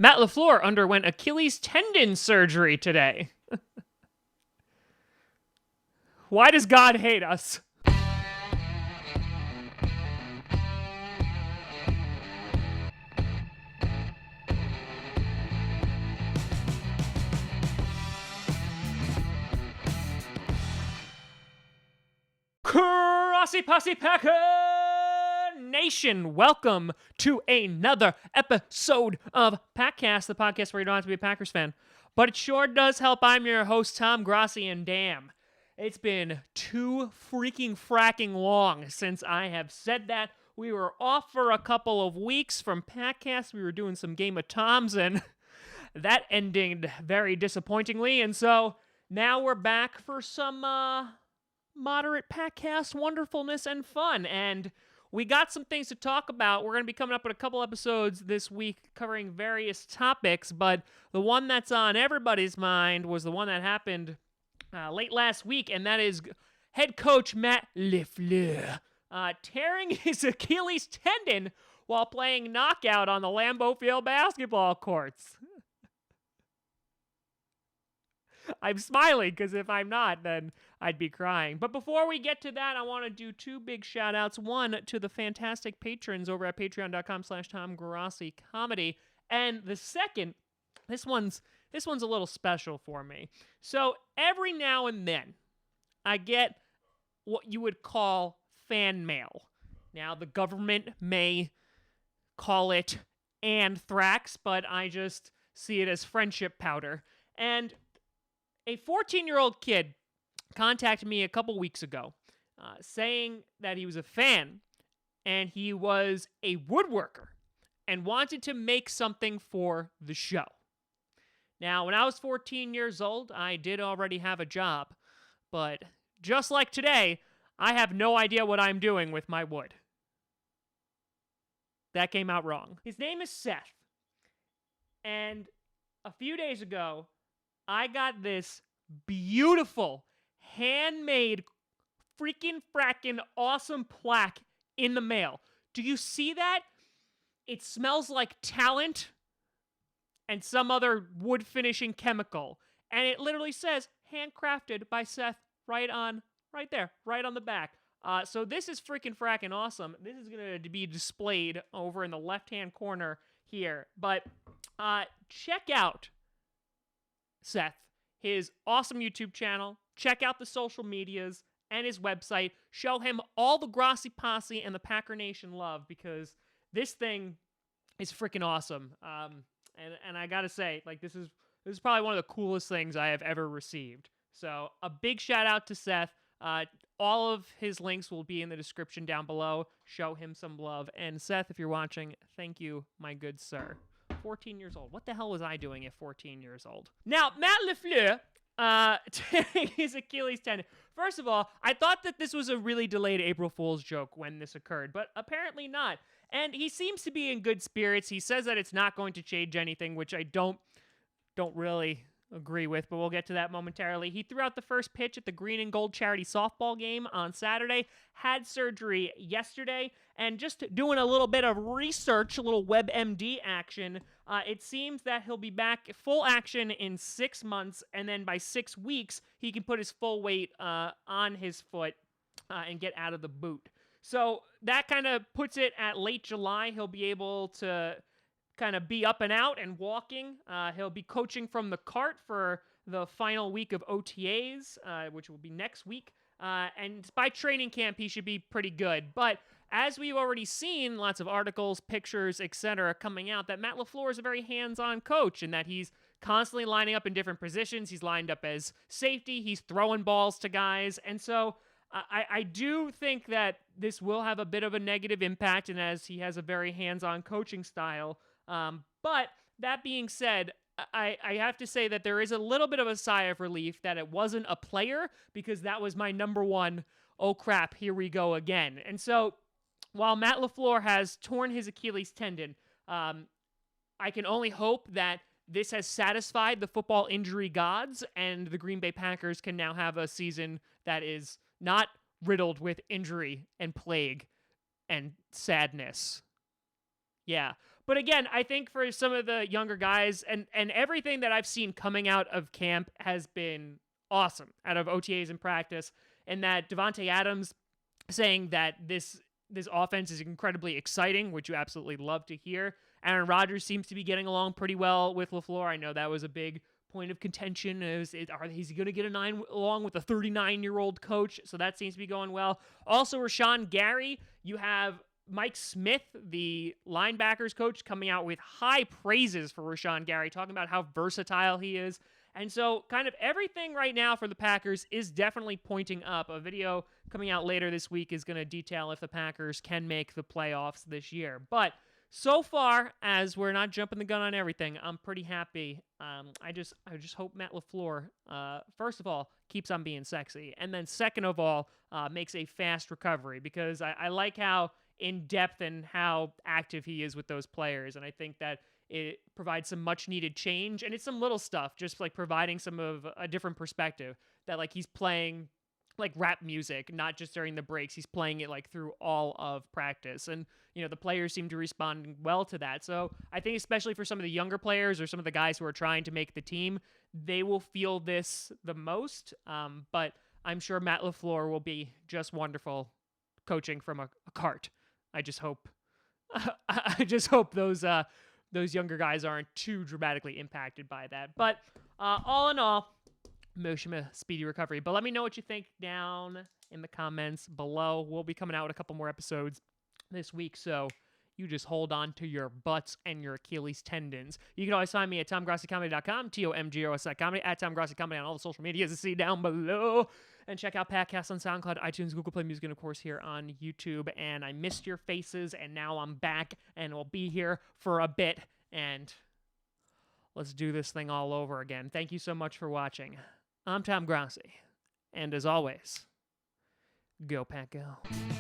Matt LaFleur underwent Achilles tendon surgery today. Why does God hate us? Grossi Posse Packer Nation, welcome to another episode of Packcast, the podcast where you don't have to be a Packers fan, but it sure does help. I'm your host, Tom Grossi, and damn, it's been too freaking fracking long since I have said that. We were off for a couple of weeks from Packcast. We were doing some Game of Toms, and that ended very disappointingly, and so now we're back for some, moderate Packcast wonderfulness and fun, and we got some things to talk about. We're going to be coming up with a couple episodes this week covering various topics, but the one that's on everybody's mind was the one that happened late last week, and that is head coach Matt LaFleur tearing his Achilles tendon while playing knockout on the Lambeau Field basketball courts. I'm smiling because if I'm not, then I'd be crying. But before we get to that, I want to do two big shout-outs. One, to the fantastic patrons over at patreon.com/TomGrossiComedy. And the second, this one's a little special for me. So every now and then, I get what you would call fan mail. Now, the government may call it anthrax, but I just see it as friendship powder. And a 14-year-old kid contacted me a couple weeks ago saying that he was a fan and he was a woodworker and wanted to make something for the show. Now, when I was 14 years old, I did already have a job, but just like today, I have no idea what I'm doing with my wood. That came out wrong. His name is Seth, and a few days ago, I got this beautiful, handmade, freaking fracking awesome plaque in the mail. Do you see that? It smells like talent and some other wood finishing chemical. And it literally says, handcrafted by Seth, right there, right on the back. So this is freaking fracking awesome. This is going to be displayed over in the left-hand corner here. But check out Seth, his awesome YouTube channel. Check out the social medias and his website. Show him all the Grossi Posse and the Packer Nation love, because this thing is freaking awesome. And I gotta say, like, this is probably one of the coolest things I have ever received. So a big shout out to Seth. All of his links will be in the description down below. Show him some love. And Seth, if you're watching, thank you, my good sir. 14 years old. What the hell was I doing at 14 years old? Now, Matt LaFleur tearing his Achilles tendon. First of all, I thought that this was a really delayed April Fool's joke when this occurred, but apparently not. And he seems to be in good spirits. He says that it's not going to change anything, which I don't really agree with, but we'll get to that momentarily. He threw out the first pitch at the Green and Gold charity softball game on Saturday, had surgery yesterday, and just doing a little bit of research, a little WebMD action, it seems that he'll be back full action in 6 months, and then by 6 weeks, he can put his full weight on his foot and get out of the boot. So that kind of puts it at late July. He'll be able to kind of be up and out and walking. He'll be coaching from the cart for the final week of OTAs, which will be next week. And by training camp, he should be pretty good. But as we've already seen, lots of articles, pictures, etc. coming out, that Matt LaFleur is a very hands-on coach and that he's constantly lining up in different positions. He's lined up as safety. He's throwing balls to guys. And so I do think that this will have a bit of a negative impact, and as he has a very hands-on coaching style. But that being said, I have to say that there is a little bit of a sigh of relief that it wasn't a player, because that was my number one, oh crap, here we go again. And so while Matt LaFleur has torn his Achilles tendon, I can only hope that this has satisfied the football injury gods and the Green Bay Packers can now have a season that is not riddled with injury and plague and sadness. Yeah. But But again, I think for some of the younger guys and everything that I've seen coming out of camp has been awesome out of OTAs and practice, and that Devontae Adams saying that this offense is incredibly exciting, which you absolutely love to hear. Aaron Rodgers seems to be getting along pretty well with LaFleur. I know that was a big point of contention. Is he going to get a 9 along with a 39-year-old coach? So that seems to be going well. Also, Rashawn Gary, you have Mike Smith, the linebackers coach, coming out with high praises for Rashawn Gary, talking about how versatile he is. And so kind of everything right now for the Packers is definitely pointing up. A video coming out later this week is going to detail if the Packers can make the playoffs this year. But so far, as we're not jumping the gun on everything, I'm pretty happy. I just hope Matt LaFleur, first of all, keeps on being sexy. And then second of all, makes a fast recovery, because I like how in-depth and how active he is with those players. And I think that it provides some much-needed change, and it's some little stuff, just like providing some of a different perspective, that like he's playing like rap music, not just during the breaks. He's playing it like through all of practice, and the players seem to respond well to that. So I think especially for some of the younger players or some of the guys who are trying to make the team, they will feel this the most. But I'm sure Matt LaFleur will be just wonderful coaching from a cart. I just hope those younger guys aren't too dramatically impacted by that. But all in all, wish him a speedy recovery. But let me know what you think down in the comments below. We'll be coming out with a couple more episodes this week, so you just hold on to your butts and your Achilles tendons. You can always find me at TomGrossiComedy.com, TomGrossiComedy, at TomGrossiComedy on all the social medias you see down below. And check out podcasts on SoundCloud, iTunes, Google Play Music, and of course here on YouTube. And I missed your faces, and now I'm back, and we'll be here for a bit. And let's do this thing all over again. Thank you so much for watching. I'm Tom Grossi. And as always, go Pack Go.